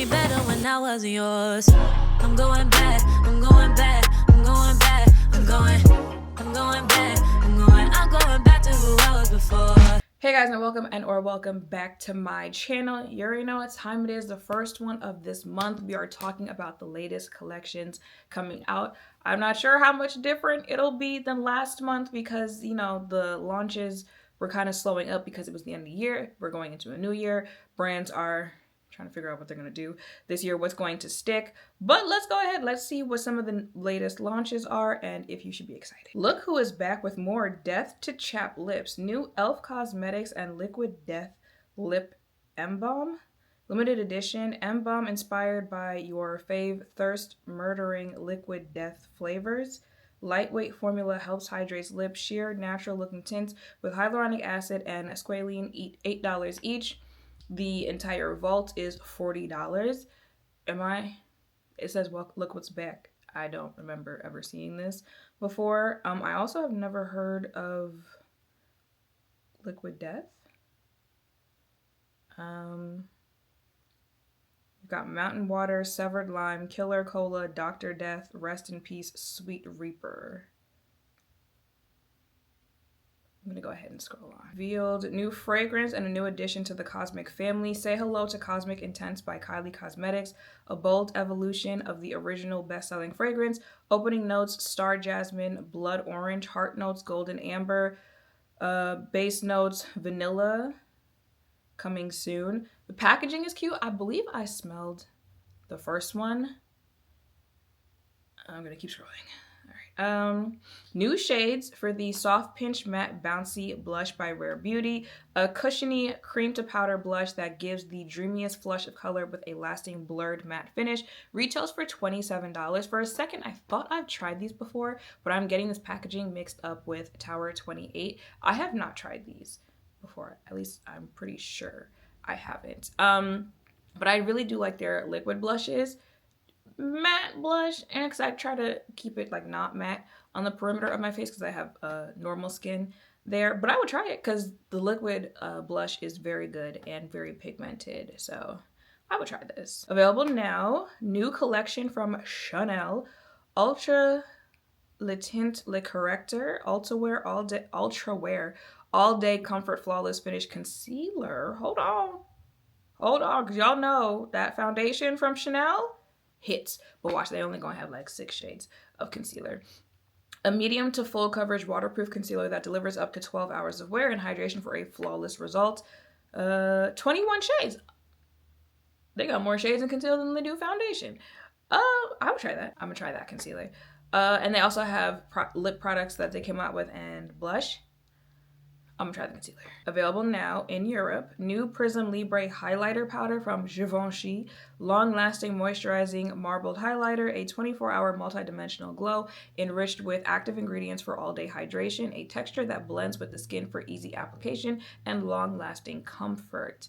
me better when I wasn't yours. I'm going back, I'm going back, I'm going back, I'm going back, I'm going back to who I was before. Hey guys, and welcome back to my channel. You already know what time it is, the first one of this month. We are talking about the latest collections coming out. I'm not sure how much different it'll be than last month because, you know, the launches were kind of slowing up because it was the end of the year. We're going into a new year. Brands are trying to figure out what they're going to do this year, what's going to stick. But let's go ahead. Let's see what some of the latest launches are and if you should be excited. Look who is back with more Death to Chap Lips. New e.l.f. Cosmetics and Liquid Death Lip Balm. Limited edition Balm inspired by your fave thirst murdering liquid death flavors. Lightweight formula helps hydrates lips, sheer natural looking tints with hyaluronic acid and squalene, $8 each. The entire vault is $40. It says, well, look what's back. I don't remember ever seeing this before. I also have never heard of Liquid Death. We've got Mountain Water, Severed Lime, Killer Cola, Dr. Death, Rest in Peace, Sweet Reaper. I'm gonna go ahead and scroll on. Revealed new fragrance and a new addition to the Cosmic family. Say hello to Cosmic Intense by Kylie Cosmetics, a bold evolution of the original best-selling fragrance. Opening notes: Star Jasmine, Blood Orange, Heart notes, Golden Amber, base notes, Vanilla. Coming soon. The packaging is cute. I believe I smelled the first one. I'm gonna keep scrolling. New shades for the Soft Pinch Matte Bouncy Blush by Rare Beauty. A cushiony cream to powder blush that gives the dreamiest flush of color with a lasting blurred matte finish. Retails for $27. For a second, I thought I've tried these before, but I'm getting this packaging mixed up with Tower 28. I have not tried these before. At least I'm pretty sure I haven't. But I really do like their liquid blushes. Matte blush, and because I try to keep it like not matte on the perimeter of my face because I have normal skin there, but I would try it because the liquid blush is very good and very pigmented, so I would try this. Available now, new collection from Shanygne, Ultra Le Tint Le Corrector, Ultra Wear All Day Comfort Flawless Finish Concealer. Hold on, because y'all know that foundation from Chanel hits, but watch, they only gonna have like 6 shades of concealer. A medium to full coverage waterproof concealer that delivers up to 12 hours of wear and hydration for a flawless result. 21 shades. They got more shades in concealer than they do foundation. I would try that. I'm gonna try that concealer. And they also have lip products that they came out with and blush. I'm gonna try the concealer. Available now in Europe, new Prism Libre highlighter powder from Givenchy, long-lasting moisturizing marbled highlighter, a 24-hour multi-dimensional glow enriched with active ingredients for all-day hydration, a texture that blends with the skin for easy application and long-lasting comfort.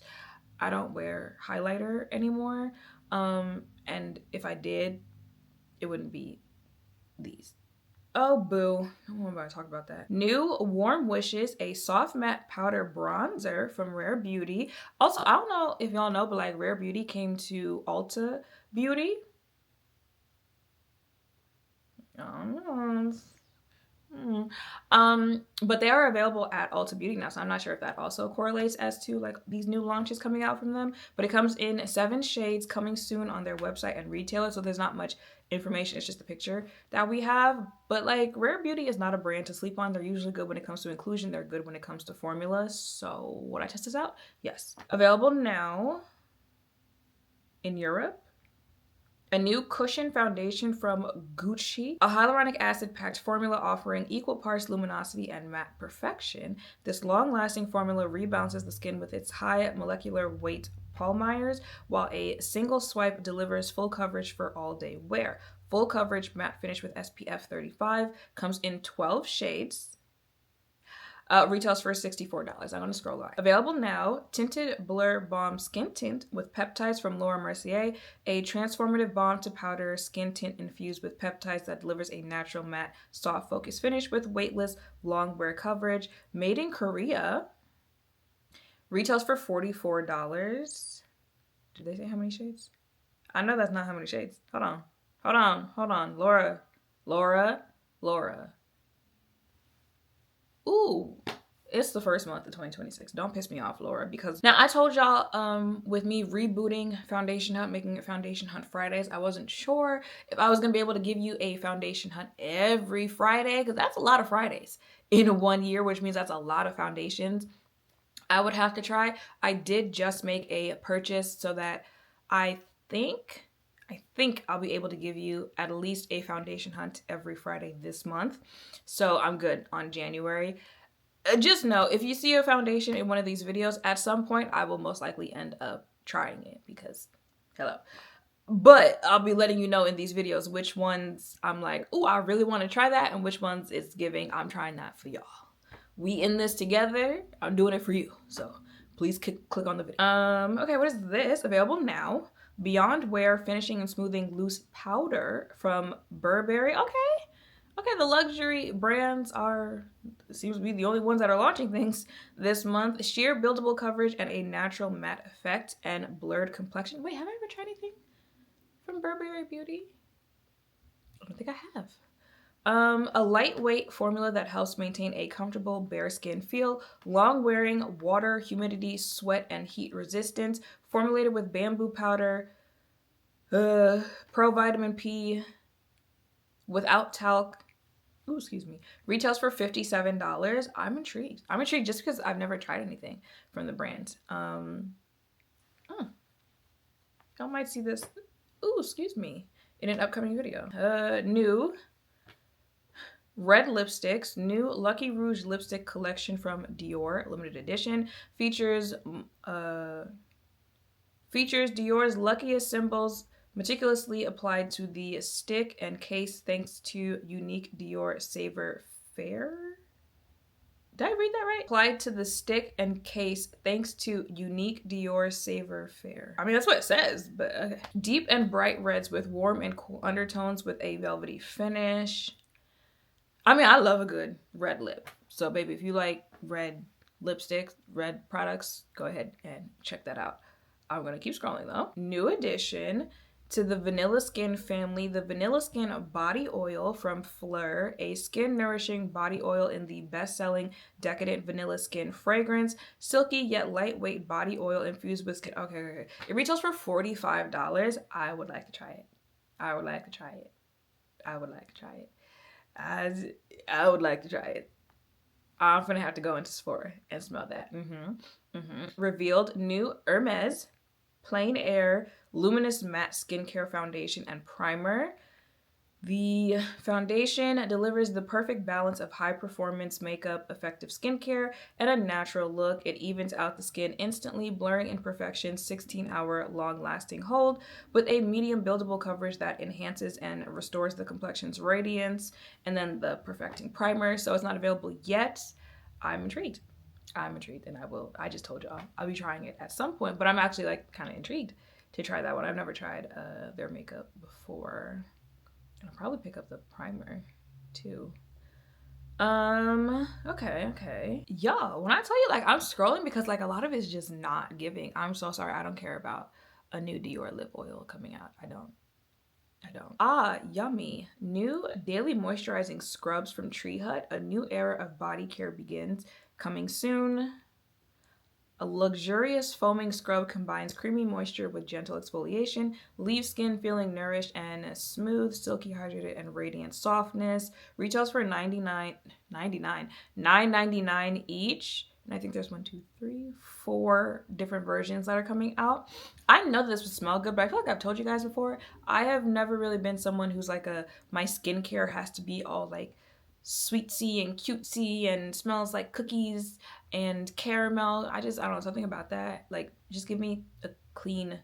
I don't wear highlighter anymore, and if I did, it wouldn't be these. Oh, boo. I'm about to talk about that. New Warm Wishes, a soft matte powder bronzer from Rare Beauty. Also, I don't know if y'all know, but like Rare Beauty came to Ulta Beauty. But they are available at Ulta Beauty now, so I'm not sure if that also correlates as to like these new launches coming out from them. But it comes in 7 shades coming soon on their website and retailer, so there's not much information. It's just the picture that we have. But like Rare Beauty is not a brand to sleep on. They're usually good when it comes to inclusion. They're good when it comes to formula. So would I test this out? Yes. Available now in Europe. A new cushion foundation from Gucci, a hyaluronic acid-packed formula offering equal parts luminosity and matte perfection. This long-lasting formula rebounces the skin with its high molecular weight polymers, while a single swipe delivers full coverage for all-day wear. Full coverage matte finish with SPF 35, comes in 12 shades. Retails for $64. I'm gonna scroll on. Available now, Tinted Blur Balm Skin Tint with peptides from Laura Mercier, a transformative balm to powder skin tint infused with peptides that delivers a natural matte, soft focus finish with weightless, long wear coverage. Made in Korea. Retails for $44. Did they say how many shades? I know that's not how many shades. Hold on. Laura. Ooh, it's the first month of 2026. Don't piss me off, Laura, because now I told y'all with me rebooting Foundation Hunt, making it Foundation Hunt Fridays, I wasn't sure if I was gonna be able to give you a foundation hunt every Friday, because that's a lot of Fridays in 1 year, which means that's a lot of foundations I would have to try. I did just make a purchase so that I think I'll be able to give you at least a foundation hunt every Friday this month. So I'm good on January. Just know, if you see a foundation in one of these videos, at some point I will most likely end up trying it because, hello. But I'll be letting you know in these videos which ones I'm like, oh, I really want to try that, and which ones it's giving, I'm trying that for y'all. We in this together. I'm doing it for you. So please click on the video. Okay, what is this? Available now. Beyond Wear Finishing and Smoothing Loose Powder from Burberry. Okay, the luxury brands seems to be the only ones that are launching things this month. Sheer buildable coverage and a natural matte effect and blurred complexion. Wait, have I ever tried anything from Burberry Beauty? I don't think I have. A lightweight formula that helps maintain a comfortable bare skin feel, long-wearing, water, humidity, sweat, and heat resistance, formulated with bamboo powder, pro vitamin P, without talc. Ooh, excuse me. Retails for $57. I'm intrigued. I'm intrigued just because I've never tried anything from the brand. Y'all might see this. Ooh, excuse me. In an upcoming video. New red lipsticks. New Lucky Rouge lipstick collection from Dior, limited edition. Features Dior's luckiest symbols meticulously applied to the stick and case thanks to unique Dior Saver Fair. Did I read that right? Applied to the stick and case thanks to unique Dior Saver Fair. I mean, that's what it says, but okay. Deep and bright reds with warm and cool undertones with a velvety finish. I mean, I love a good red lip. So baby, if you like red lipsticks, red products, go ahead and check that out. I'm gonna keep scrolling though. New addition to the Vanilla Skin family, the Vanilla Skin Body Oil from Phlur, a skin-nourishing body oil in the best-selling Decadent Vanilla Skin fragrance. Silky yet lightweight body oil infused with skin. Okay. It retails for $45. I would like to try it. I would like to try it. I'm gonna have to go into Sephora and smell that. Revealed new Hermes Plain Air Luminous Matte Skincare Foundation and Primer. The foundation delivers the perfect balance of high performance makeup, effective skincare, and a natural look. It evens out the skin instantly, blurring imperfections, 16-hour long-lasting hold with a medium buildable coverage that enhances and restores the complexion's radiance, and then the perfecting primer. So it's not available yet. I'm intrigued, and I just told y'all I'll be trying it at some point, but I'm actually like kind of intrigued to try that one. I've never tried their makeup before. And I'll probably pick up the primer too. Okay. Y'all, when I tell you like I'm scrolling because like a lot of it's just not giving. I'm so sorry. I don't care about a new Dior lip oil coming out. I don't. Ah, yummy. New daily moisturizing scrubs from Tree Hut. A new era of body care begins. Coming soon. A luxurious foaming scrub combines creamy moisture with gentle exfoliation, leaves skin feeling nourished and smooth, silky, hydrated, and radiant softness. Retails for $9.99 each. And I think there's 4 different versions that are coming out. I know this would smell good, but I feel like I've told you guys before, I have never really been someone who's like my skincare has to be all like sweetsy and cutesy and smells like cookies and caramel. I don't know, something about that. Like, just give me a clean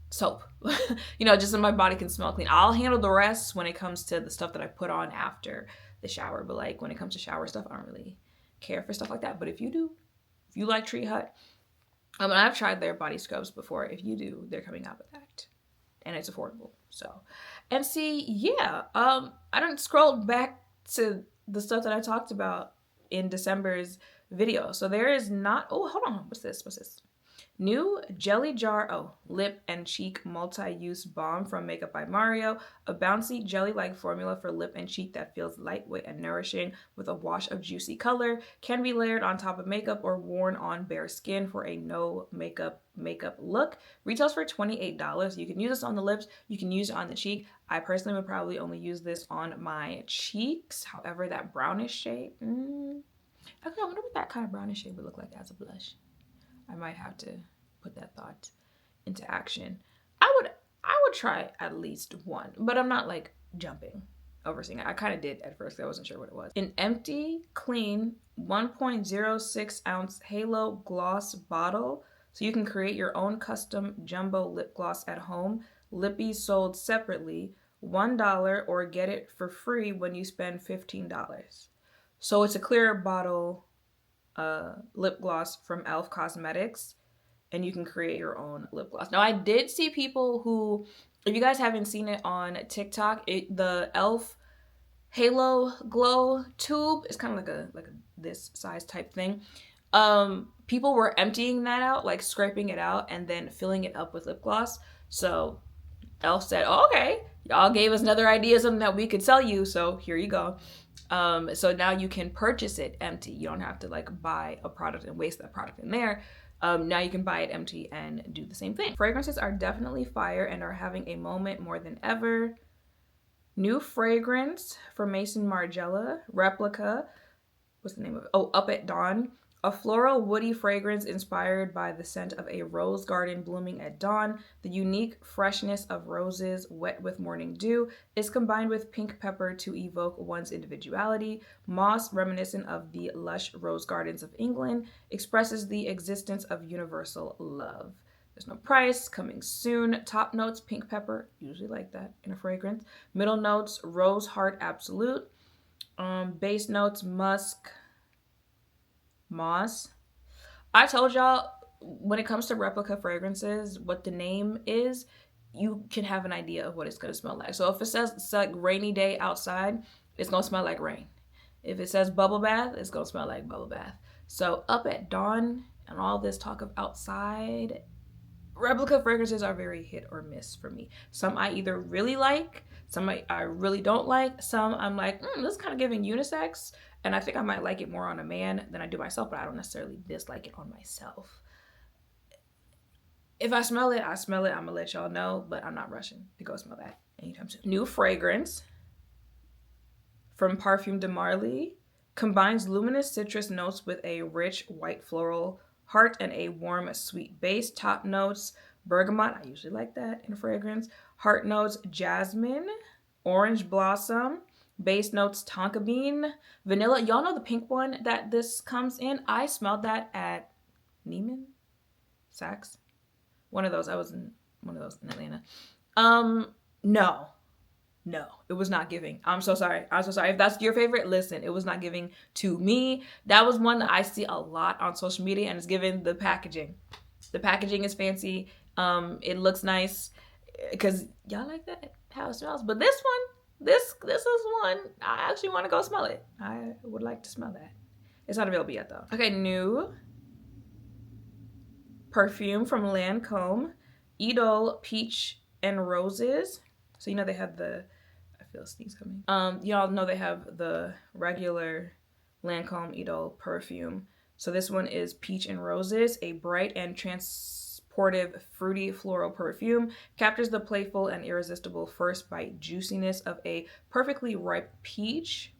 soap. Just so my body can smell clean. I'll handle the rest when it comes to the stuff that I put on after the shower. But like when it comes to shower stuff, I don't really care for stuff like that. But if you do, if you like Tree Hut, and I've tried their body scrubs before. If you do, they're coming out with that. And it's affordable. So, and see, yeah, I don't scroll back to the stuff that I talked about in December's video. So there is not, oh, hold on, what's this? New Jelly Jar, Lip and Cheek Multi-Use Balm from Makeup by Mario. A bouncy jelly-like formula for lip and cheek that feels lightweight and nourishing with a wash of juicy color. Can be layered on top of makeup or worn on bare skin for a no makeup look. Retails for $28. You can use this on the lips. You can use it on the cheek. I personally would probably only use this on my cheeks. However, that brownish shade, actually, I wonder what that kind of brownish shade would look like as a blush. I might have to put that thought into action. I would try at least one, but I'm not like jumping over seeing it. I kind of did at first. I wasn't sure what it was. An empty, clean 1.06 ounce Halo Gloss bottle, so you can create your own custom jumbo lip gloss at home. Lippies sold separately, $1, or get it for free when you spend $15. So it's a clear bottle lip gloss from e.l.f. Cosmetics, and you can create your own lip gloss. Now, I did see people who, if you guys haven't seen it on TikTok, the e.l.f. Halo Glow tube is kind of like a this size type thing. People were emptying that out, like scraping it out and then filling it up with lip gloss. So e.l.f. said, oh, okay, y'all gave us another idea, something that we could sell you, so here you go. So now you can purchase it empty. You don't have to like buy a product and waste that product in there. Now you can buy it empty and do the same thing. Fragrances are definitely fire and are having a moment more than ever. New fragrance from Maison Margiela, Replica. What's the name of it? Oh, Up at Dawn. A floral woody fragrance inspired by the scent of a rose garden blooming at dawn. The unique freshness of roses wet with morning dew is combined with pink pepper to evoke one's individuality. Moss, reminiscent of the lush rose gardens of England, expresses the existence of universal love. There's no price, coming soon. Top notes, pink pepper, usually like that in a fragrance. Middle notes, rose heart absolute. Base notes, musk, moss. I told y'all, when it comes to Replica fragrances, what the name is, you can have an idea of what it's going to smell like. So if it says it's like rainy day outside, it's going to smell like rain. If it says bubble bath, it's going to smell like bubble bath. So Up at Dawn and all this talk of outside, Replica fragrances are very hit or miss for me. Some I either really like, some I really don't like. Some I'm like, this is kind of giving unisex, and I think I might like it more on a man than I do myself, but I don't necessarily dislike it on myself. If I smell it, I smell it. I'm gonna let y'all know, but I'm not rushing to go smell that anytime soon. New fragrance from Parfum de Marly combines luminous citrus notes with a rich white floral heart and a warm sweet base. Top notes, bergamot, I usually like that in a fragrance. Heart notes, jasmine, orange blossom. Base notes, tonka bean, vanilla. Y'all know the pink one that this comes in? I smelled that at Neiman Saks. One of those. I was in one of those in Atlanta. No, it was not giving. I'm so sorry. If that's your favorite, listen, it was not giving to me. That was one that I see a lot on social media, and it's given the packaging. The packaging is fancy. It looks nice because y'all like that, how it smells. But this one, this is one I actually want to go smell it. I would like to smell that. It's not available yet though. Okay, new perfume from Lancome, e.l.f. Peach and Roses. So you know they have the, I feel a sneeze coming. Y'all know they have the regular Lancome e.l.f. perfume. So this one is Peach and Roses, a bright and transportive fruity floral perfume. Captures the playful and irresistible first bite juiciness of a perfectly ripe peach.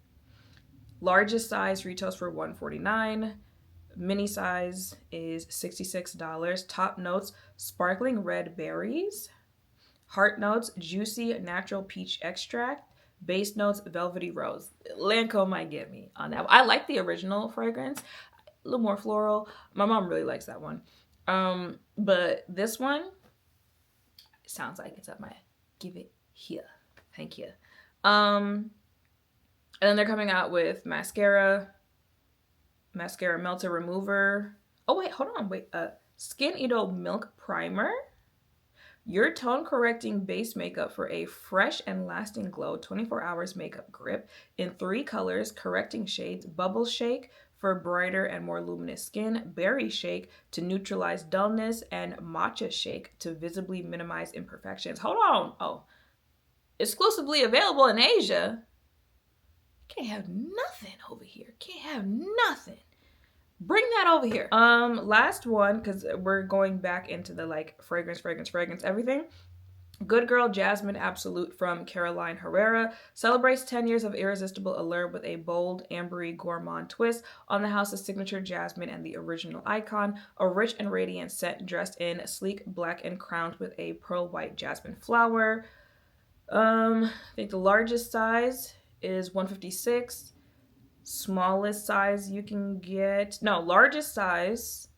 Largest size retails for $149. Mini size is $66. Top notes, sparkling red berries. Heart notes, juicy natural peach extract. Base notes, velvety rose. Lancome might get me on that. I like the original fragrance, a little more floral. My mom really likes that one. But this one sounds like it's up my give it here. Thank you. And then they're coming out with mascara melter remover. Oh wait, hold on, wait. Skin e.l.f. milk primer. Your tone correcting base makeup for a fresh and lasting glow. 24 hours makeup grip in 3 colors, correcting shades: Bubble Shake, for brighter and more luminous skin, berry shake to neutralize dullness, and matcha shake to visibly minimize imperfections. Hold on. Oh, exclusively available in Asia. Can't have nothing over here. Can't have nothing. Bring that over here. Last one, because we're going back into the like fragrance, everything. Good Girl Jasmine Absolute from Caroline Herrera celebrates 10 years of irresistible allure with a bold, ambery, gourmand twist on the house's signature jasmine and the original icon. A rich and radiant scent dressed in sleek black and crowned with a pearl white jasmine flower. I think the largest size is 156. Smallest size you can get, no, largest size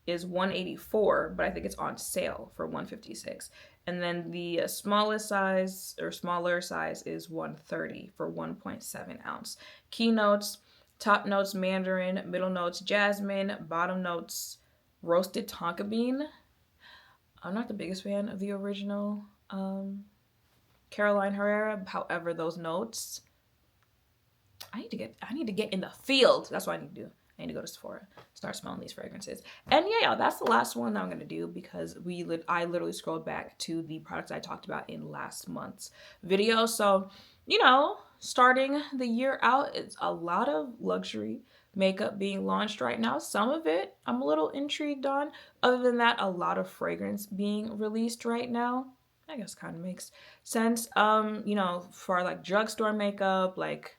is 184, but I think it's on sale for 156. And then the smallest size or smaller size is 130 for 1.7 ounce. Keynotes: top notes mandarin, middle notes jasmine, bottom notes roasted tonka bean. I'm not the biggest fan of the original Caroline Herrera. However, those notes, I need to get in the field. That's what I need to do. I need to go to Sephora, start smelling these fragrances. And yeah, that's the last one that I'm gonna do because I literally scrolled back to the products I talked about in last month's video. So, you know, starting the year out, it's a lot of luxury makeup being launched right now. Some of it I'm a little intrigued on. Other than that, a lot of fragrance being released right now. I guess kind of makes sense. You know, for like drugstore makeup, like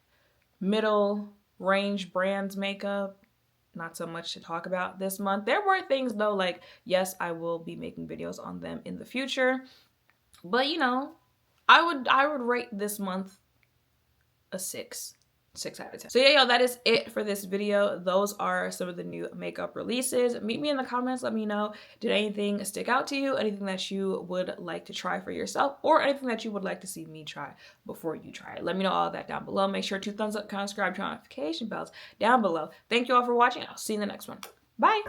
middle range brands makeup, not so much to talk about this month. There were things though, like, yes, I will be making videos on them in the future, but you know, I would rate this month a 6 out of 10. So yeah, y'all, that is it for this video. Those are some of the new makeup releases. Meet me in the comments. Let me know, did anything stick out to you? Anything that you would like to try for yourself, or anything that you would like to see me try before you try it? Let me know all of that down below. Make sure to thumbs up, comment, subscribe, turn on notification bells down below. Thank you all for watching. I'll see you in the next one. Bye.